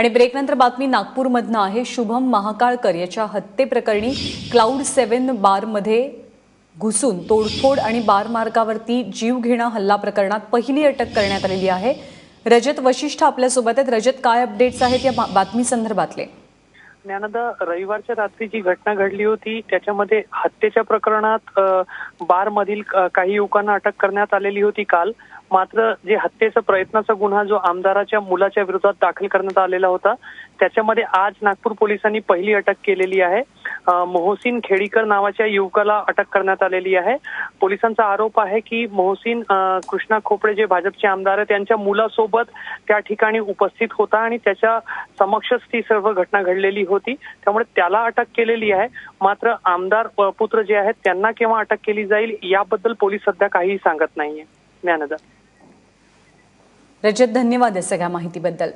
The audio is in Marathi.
आणि ब्रेकनंतर बातमी नागपूरमधनं आहे। शुभम महाकाळकर याच्या हत्येप्रकरणी क्लाउड7 बारमध्ये घुसून तोडफोड आणि बार मार्गावरती जीवघेणा हल्ला प्रकरणात पहिली अटक करण्यात आलेली आहे। रजत वशिष्ठ आपल्यासोबत आहेत। रजत, काय अपडेट्स आहेत या बातमी संदर्भातले? ज्ञानदा, रविवारच्या रात्री जी घटना घडली होती त्याच्यामध्ये हत्येच्या प्रकरणात बार मधील काही युवकांना अटक करण्यात आलेली होती काल। मात्र जे हत्येचा प्रयत्नाचा गुन्हा जो आमदाराच्या मुलाच्या विरोधात दाखल करण्यात आलेला होता त्याच्यामध्ये आज नागपूर पोलिसांनी पहिली अटक केलेली आहे। मोहसिन खेडीकर नावाच्या युवकाला अटक करण्यात आलेली आहे। पोलिसांचा आरोप आहे की मोहसिन कृष्णा खोपडे जे भाजपचे आमदार आहेत त्यांच्या मुलासोबत त्या ठिकाणी उपस्थित होता आणि त्याच्या समक्षच ती सर्व घटना घडलेली होती, त्यामुळे त्याला अटक केलेली आहे। मात्र आमदार पुत्र जे आहेत त्यांना केव्हा अटक केली जाईल याबद्दल पोलीस सध्या काहीही सांगत नाहीये। ज्ञानदा, रजत, धन्यवाद या सगळ्या माहितीबद्दल।